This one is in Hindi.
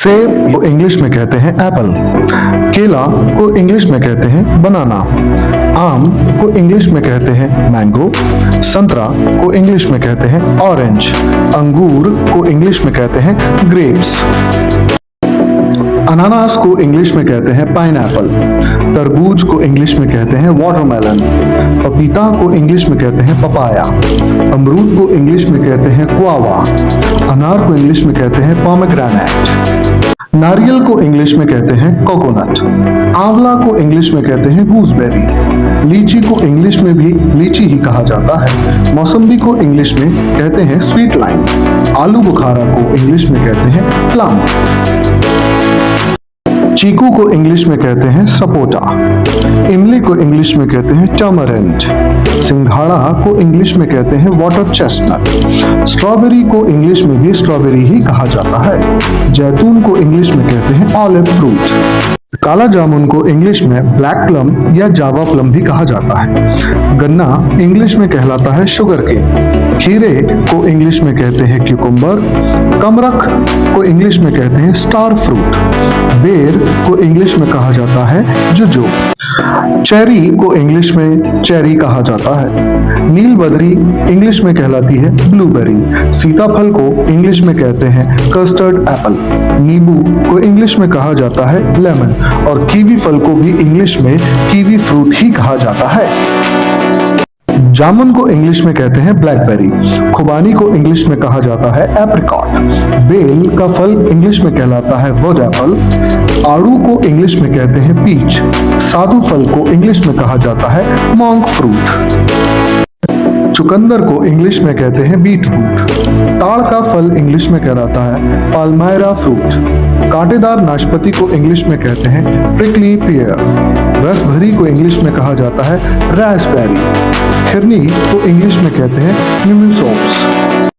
सेब को इंग्लिश में कहते हैं एप्पल। केला को इंग्लिश में कहते हैं बनाना। आम को इंग्लिश में कहते हैं मैंगो। संतरा को इंग्लिश में कहते हैं ऑरेंज। अंगूर को इंग्लिश में कहते हैं ग्रेप्स। अनानास को इंग्लिश में कहते हैं पाइनएप्पल। तरबूज को इंग्लिश में कहते हैं वाटरमेलन। पपीता को इंग्लिश में कहते हैं पपाया। अमरूद को इंग्लिश में कहते हैं गुआवा। अनार को इंग्लिश में कहते हैं पोमेग्रेनेट। नारियल को इंग्लिश में कहते हैं कोकोनट। आंवला को इंग्लिश में कहते हैं गूसबेरी। लीची को इंग्लिश में भी लीची ही कहा जाता है। मौसम्बी को इंग्लिश में कहते हैं स्वीट लाइम। आलू बुखारा को इंग्लिश में कहते हैं प्लम। चीकू को इंग्लिश में कहते हैं सपोटा। इमली को इंग्लिश में कहते हैं टर्मरिंट। सिंघाड़ा को इंग्लिश में कहते हैं वाटर चेस्टनट। स्ट्रॉबेरी को इंग्लिश में भी स्ट्रॉबेरी ही कहा जाता है। जैतून को इंग्लिश में कहते हैं ऑलिव फ्रूट। काला जामुन को इंग्लिश में ब्लैक प्लम या जावा प्लम भी कहा जाता है। गन्ना इंग्लिश में कहलाता है शुगर केन। खीरे को इंग्लिश में कहते हैं क्यूकम्बर। कमरख को इंग्लिश में कहते हैं स्टार फ्रूट। बेर को इंग्लिश में कहा जाता है जुजो। चेरी को इंग्लिश में चेरी कहा जाता है। नीलबदरी इंग्लिश में कहलाती है ब्लूबेरी। सीताफल को इंग्लिश में कहते हैं कस्टर्ड एप्पल। नींबू को इंग्लिश में कहा जाता है लेमन और कीवी फल को भी इंग्लिश में कीवी फ्रूट ही कहा जाता है। जामुन को इंग्लिश में कहते हैं ब्लैकबेरी। खुबानी को इंग्लिश में कहा जाता है एप्रिकॉट। बेल का फल इंग्लिश में कहलाता है वुड एप्पल। आड़ू को इंग्लिश में कहते हैं पीच। साधु फल को इंग्लिश में कहा जाता है मॉन्क फ्रूट। चुकंदर को इंग्लिश में कहते हैं बीटरूट। ताड़ का फल इंग्लिश में कहलाता है पाल्मायरा फ्रूट। कांटेदार नाशपाती को इंग्लिश में कहते हैं प्रिकली पियर। रसभरी को इंग्लिश में कहा जाता है रास्पबेरी। खिरनी को इंग्लिश में कहते हैं न्यूमिसोप्स।